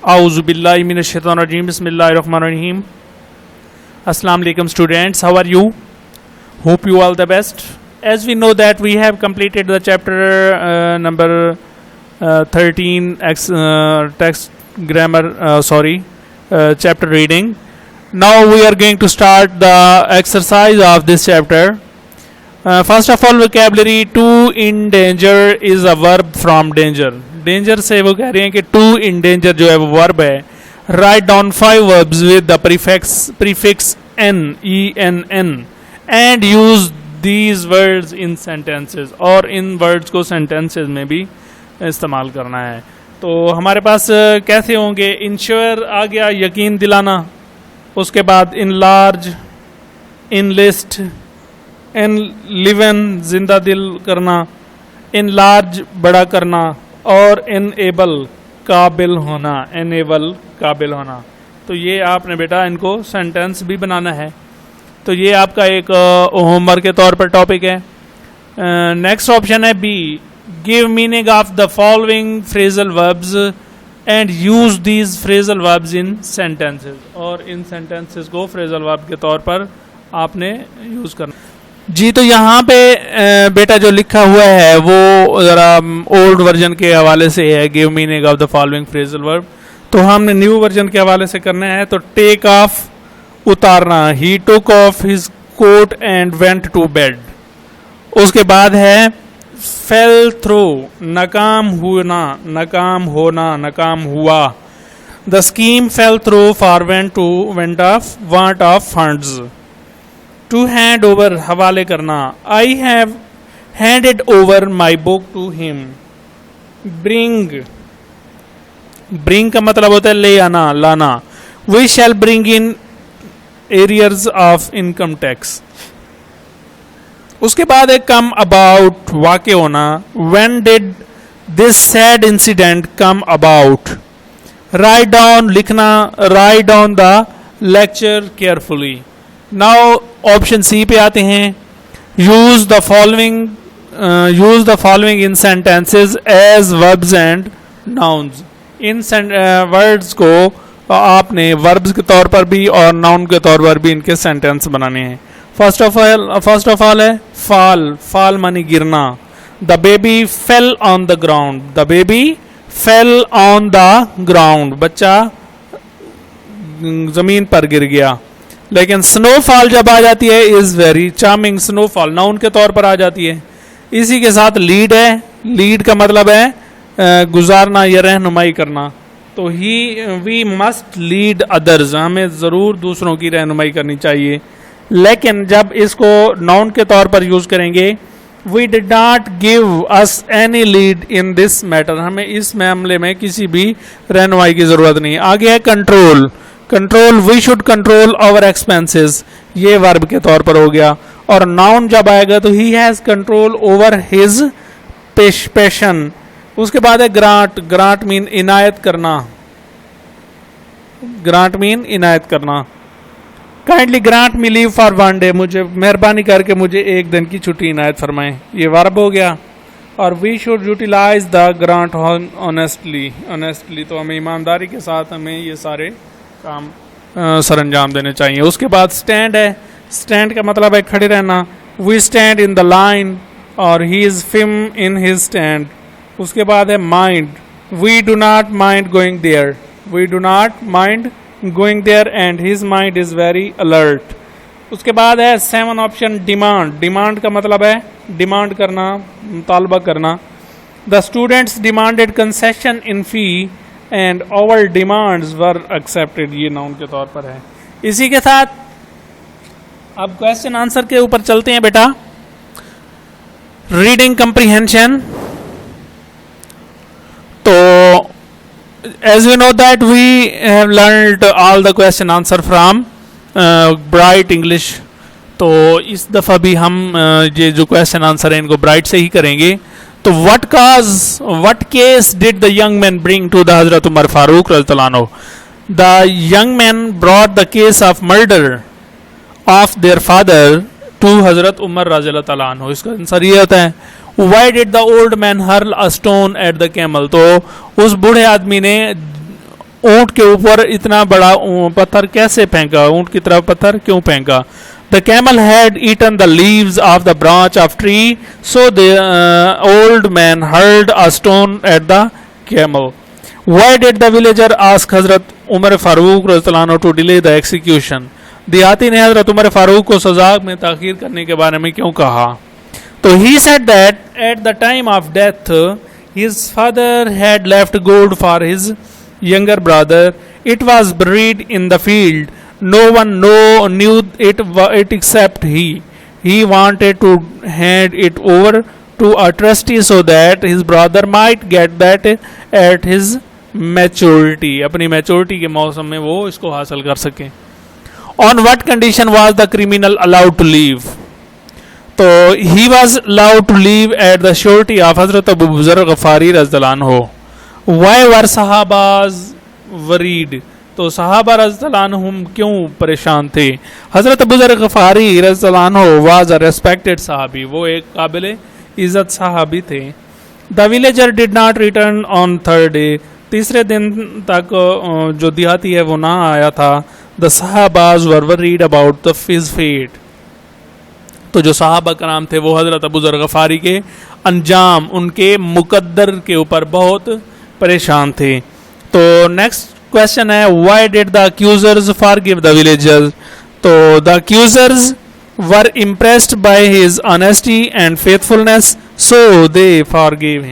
Auzubillahi minash-shaitanir-rajim. Bismillahir-rahmanir-rahim. Assalamu alaikum students. How are you? Hope you all the best. As we know that we have completed the chapter number 13 text grammar chapter reading. Now we are going to start the exercise of this chapter. First of all, vocabulary. To endanger is a verb from danger. Danger से वो कह रहे हैं कि to in danger जो है वो verb है. Write down 5 verbs with the prefix en E N en and use these words in sentences. और इन वर्ड्स को सेंटेंसेस में भी इस्तेमाल करना है. तो हमारे पास कैसे होंगे? इंश्योर आ गया, यकीन दिलाना. उसके बाद इन लार्ज, इन लिस्ट, इन लिवन जिंदा दिल करना, इन लार्ज बड़ा करना, और इनेबल काबिल होना. इनेबल काबिल होना. तो ये आपने बेटा इनको सेंटेंस भी बनाना है. तो ये आपका एक होमवर्क के तौर पर टॉपिक है. नेक्स्ट ऑप्शन है B. Give meaning of the following phrasal verbs and use these phrasal verbs in sentences. और इन सेंटेंसेस को फ्रेजल वर्ब के तौर पर आपने यूज करना जी. तो यहाँ पे बेटा जो लिखा हुआ है वो ज़रा ओल्ड वर्जन के हवाले से है. Give meaning of the following phrasal verb. तो हमने न्यू वर्जन के हवाले से करना है. तो टेक ऑफ उतारना. He took off his coat and went to bed. उसके बाद है फेल थ्रू, नाकाम होना, नाकाम होना, नाकाम हुआ. The scheme fell through for went of want of funds. To hand over हवाले करना. I have handed over my book to him. Bring, bring का मतलब होता है ले आना, लाना. We shall bring in arrears of income tax. उसके बाद एक कम अबाउट, वाक़े होना. When did this sad incident come about. Write down, लिखना. Write down the lecture carefully. Now option C पे आते हैं. Use the following in sentences as verbs and nouns. इन वर्ड्स को आपने वर्ब्स के तौर पर भी और नाउन के तौर पर भी इनके सेंटेंस बनाने हैं. फर्स्ट ऑफ ऑल है फॉल. फॉल मानी गिरना. The baby fell on the ground. The baby fell on the ground. बच्चा जमीन पर गिर गया. लेकिन स्नोफॉल जब आ जाती है is very charming. Snowfall noun के तौर पर आ जाती है. इसी के साथ लीड है. लीड का मतलब है गुजारना या रहनुमाई करना. तो वी मस्ट लीड अदर्स. हमें ज़रूर दूसरों की रहनुमाई करनी चाहिए. लेकिन जब इसको नाउन के तौर पर यूज करेंगे, we did not give us any lead in this matter. हमें इस मामले में किसी भी रहनुमाई की ज़रूरत नहीं. आगे है control. Control, we should control our expenses. ये वर्ब के तौर पर हो गया. और नाउन जब आएगा तो he has control over his passion. उसके बाद है ग्रांट. ग्रांट मीन इनायत करना. ग्रांट मीन इनायत करना. Kindly grant me leave for 1 day. मुझे मेहरबानी करके मुझे एक दिन की छुट्टी इनायत फरमाएं. ये वर्ब हो गया. और we should utilise the grant honestly. तो हमें ईमानदारी के साथ हमें ये सारे काम सरंजाम देने चाहिए. उसके बाद स्टैंड है. स्टैंड का मतलब है खड़े रहना. We stand in the line. और he is firm in his stand. उसके बाद है mind. We do not mind going there. We do not mind going there and his mind is very alert. उसके बाद है 7 ऑप्शन डिमांड. डिमांड का मतलब है डिमांड करना, मुतालबा करना. The students demanded concession in fee and our demands were accepted. ये नाउन के तौर पर है. इसी के साथ अब क्वेश्चन आंसर के ऊपर चलते हैं बेटा. Reading comprehension. तो as we know that we have learned all the question answer from Bright English. तो इस दफ़ा भी हम ये जो क्वेश्चन आंसर है इनको ब्राइट से ही करेंगे. तो what case did the young man bring to the Hazrat Umar Farooq radhiyallahu anhu? The young man brought the case of murder of their father to Hazrat Umar radhiyallahu anhu. इसका answer ये होता है Why did the old man hurl a stone at the camel? तो उस बूढ़े आदमी ने ऊंट के ऊपर इतना बड़ा पत्थर कैसे फेंका, ऊंट की तरफ पत्थर क्यों फेंका? The camel had eaten the leaves of the branch of tree, so the old man hurled a stone at the camel. Why did the villager ask Hazrat Umar Farooq रज़ियल्लाहु अन्हु to delay the execution? देहाती ने हजरत उमर फारूक को सजा में ताखीर करने के बारे में क्यों कहा? तो he said that at the time of death his father had left gold for his younger brother. It was buried in the field. No one knew it except he. He wanted to hand it over to a trustee so that his brother might get that at his maturity. अपनी maturity के मौसम में वो इसको हासिल कर सकें. On what condition was the criminal allowed to leave? तो he was allowed to leave at the surety of Hazrat Abu Zar Ghafari रज़ियल्लाहु अन्हु. Why were sahabas worried? तो सहाबा रज़ियल्लाहु अन्हुम क्यों परेशान थे? हज़रत अबू ज़र गफ़ारी रज़ियल्लाहु अन्हु वाज अ रेस्पेक्टेड साहबी, वो एक काबिल इज़्ज़त साहबी थे. The villager did not return on third day. तीसरे दिन तक जो देहाती है वो ना आया था. द सहाबाज were worried about the his fate. तो जो सहाबा कराम थे वो हज़रत अबू ज़र गफ़ारी के अंजाम, उनके मुकद्दर के ऊपर बहुत परेशान थे. तो नेक्स्ट क्वेश्चन है, why did the accusers forgive the villagers? तो the accusers were impressed by his honesty and faithfulness, so they forgive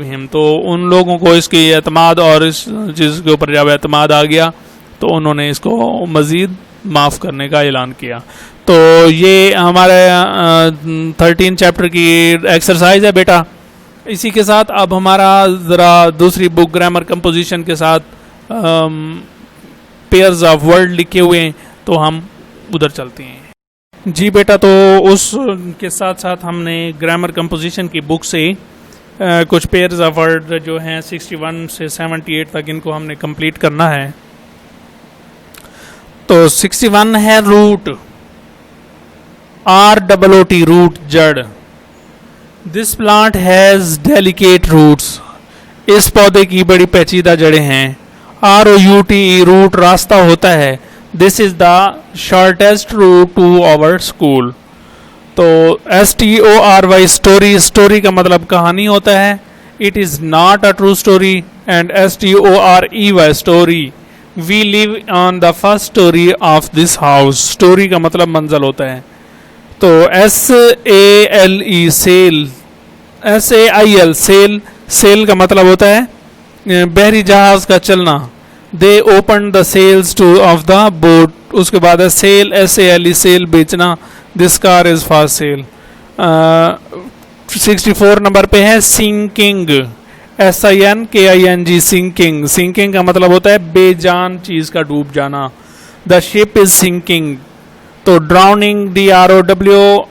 him. तो उन लोगों को इसकी एतमाद और इस चीज़ के ऊपर जब एतमाद आ गया तो उन्होंने इसको मज़ीद माफ़ करने का ऐलान किया. तो ये हमारे 13 चैप्टर की एक्सरसाइज है बेटा. इसी के साथ अब हमारा ज़रा दूसरी बुक ग्रामर कंपोजिशन के साथ पेयर्स ऑफ वर्ड लिखे हुए हैं, तो हम उधर चलते हैं. जी बेटा, तो उस के साथ साथ हमने ग्रामर कंपोजिशन की बुक से कुछ पेयर्स ऑफ वर्ड जो हैं 61 से 78 तक इनको हमने कंप्लीट करना है. तो 61 है रूट, ROOT रूट, जड़. This plant has delicate roots. इस पौधे की बड़ी पेचीदा जड़ें हैं. ROUTE रूट, रास्ता होता है. This is the shortest route to our school. तो STORY स्टोरी, स्टोरी का मतलब कहानी होता है. It is not a true story. And STOREY storey. We live on the first storey of this house. Storey का मतलब मंजिल होता है. तो SALE sale, SAIL sail, sail का मतलब होता है बहरी जहाज का चलना. They open the sails to of the boat. उसके बाद है सेल, SALE सेल, बेचना. This car is for sale. 64 number पे है सिंकिंग, SINKING, सिंकिंग. सिंकिंग का मतलब होता है बेजान चीज का डूब जाना. The ship is sinking. तो ड्राउनिंग, DROWNING,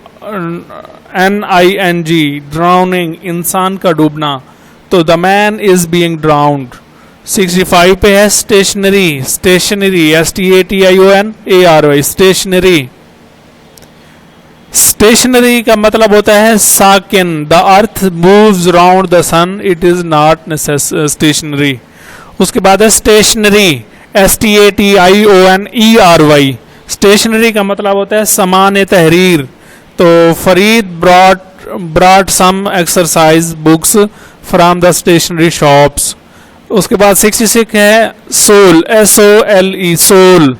ड्राउनिंग, इंसान का डूबना. तो the man is being drowned. 65 पे है stationary, stationary, STATIONARY, stationary. Stationary का मतलब होता है साकिन. The earth moves round the sun, it is not stationary. उसके बाद है स्टेशनरी, STATIONERY. स्टेशनरी का मतलब होता है सामान तहरीर. तो Farid brought some exercise books from the stationery shops. उसके बाद 66 है सोल, SOLE, सोल.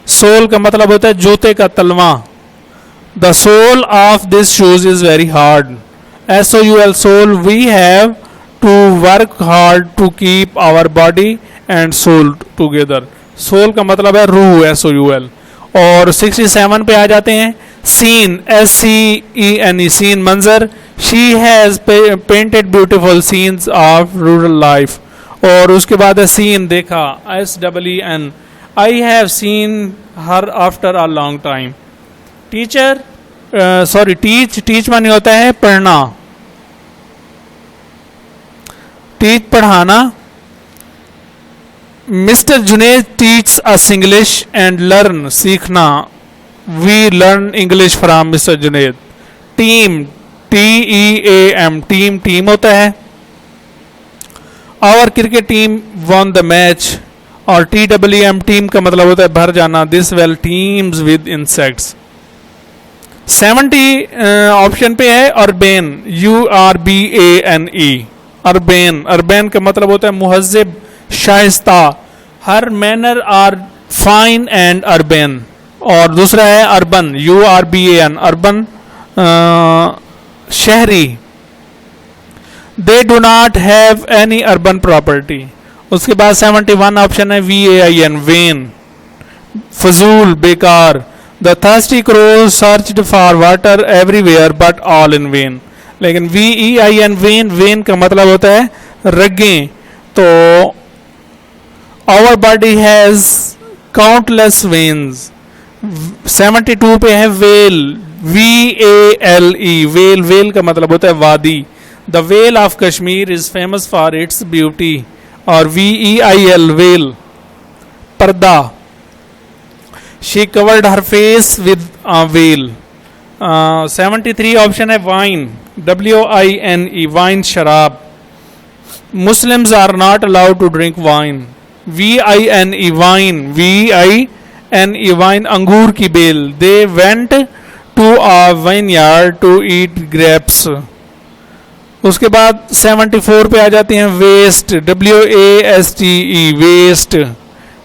सोल का मतलब होता है जूते का तलवा. The sole of this shoes is very hard. SOUL, soul. We have to work hard to keep our body and soul together. Soul का मतलब है रूह, SOUL. और 67 पे आ जाते हैं सीन, SCENE, सीन, मंजर. She has painted beautiful scenes of rural life. और उसके बाद है सीन, देखा, SEEN. I have seen her after a long time. Teacher, sorry, teach माने होता है पढ़ना. टीच, पढ़ाना. Mister Juned teach us English and learn, सीखना. We learn English from mister Juned. Team, TEAM, team, team होता है. Our cricket team won the match, और TWM team का मतलब होता है भर जाना, this well teams with insects. 70 option पे है अर्बेन, URBANE, अर्बेन। अर्बेन का मतलब होता है मुहज्जिब, शाइस्ता, हर manner are fine and urbane. और दूसरा है अर्बन, URBAN, अर्बन, शहरी। They do not have any urban property. उसके बाद 71 ऑप्शन है VAIN, वेन, फजूल, बेकार। The thirsty crow searched for water everywhere but all in vain. लेकिन VEIN, वेन, वेन का मतलब होता है रगें। तो our body has countless veins. 72 पे है वेल, VALE, वेल, वेल का मतलब होता है वादी। The vale of Kashmir is famous for its beauty, और VEIL, वेल, पर्दा। She covered her face with veil. 73 option है वाइन, WINE, वाइन, शराब। Muslims are not allowed to drink wine, VINE, vine, VINE, vine, अंगूर की बेल। They went to a vineyard to eat grapes. उसके बाद 74 पे आ जाती हैं वेस्ट, WASTE, वेस्ट।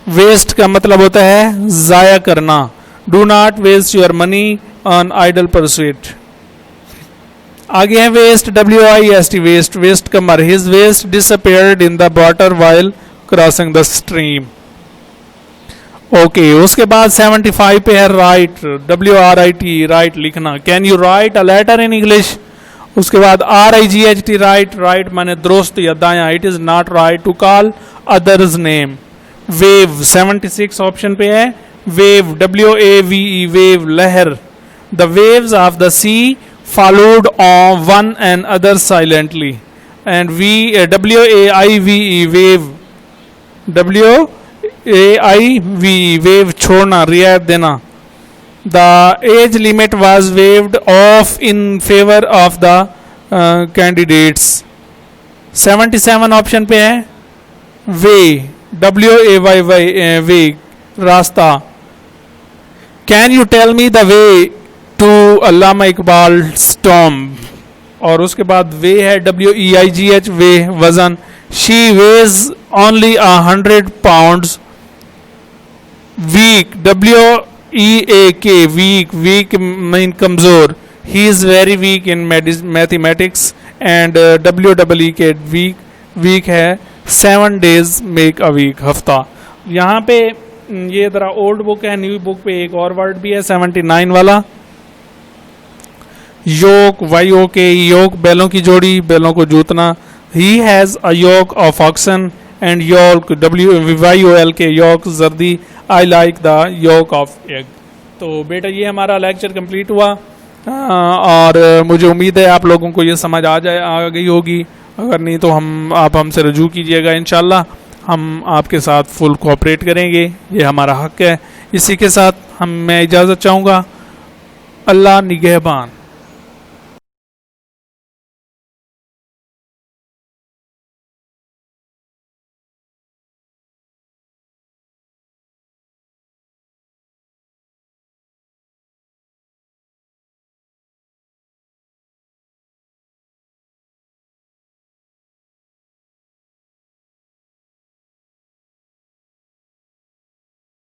वेस्ट का मतलब होता है जाया करना। Do not waste your money on idle pursuit. आगे है वेस्ट, WIST, वेस्ट, वेस्ट का मर। His waist disappeared in the water while crossing the stream. Okay, उसके बाद 75 पे है राइट, WRIT, राइट, लिखना। Can you write a letter in English. उसके बाद RIGHT, राइट, राइट माने दुरुस्त या दायां। It is not right to call others name. Wave 76 option पे है वेव, WAVE, वेव, लहर। The waves of the sea followed on one and other silently. And WAIVE, waive, WAIVE, waive, छोड़ना, रियायत देना। The age limit was waived off in favor of the candidates. 77 option पे है way, WAYY, way, रास्ता। Can you tell me the way to Allama इकबाल's tomb। और उसके बाद वे है WEIGH, वे, वजन। She weighs only 100 pounds। weak, WEAK, weak, weak mean कमजोर। He is very weak in mathematics. And WEEK, week, week है 7 days make a week, हफ्ता। यहाँ पे ये जरा ओल्ड बुक है, न्यू बुक पे एक और वर्ड भी है 79 वाला, योक, YOK, योक, बैलों की जोड़ी, बैलों को जूतना। He has a yoke of oxen and yoke, WYOLK, योक, जर्दी। I like the yoke of egg. तो बेटा ये हमारा लेक्चर कंप्लीट हुआ, और मुझे उम्मीद है आप लोगों को ये समझ आ गई होगी। अगर नहीं तो आप हमसे रजू कीजिएगा, इंशाल्लाह हम आपके साथ फुल कोऑपरेट करेंगे, ये हमारा हक है। इसी के साथ मैं इजाज़त चाहूँगा। अल्लाह निगहबान।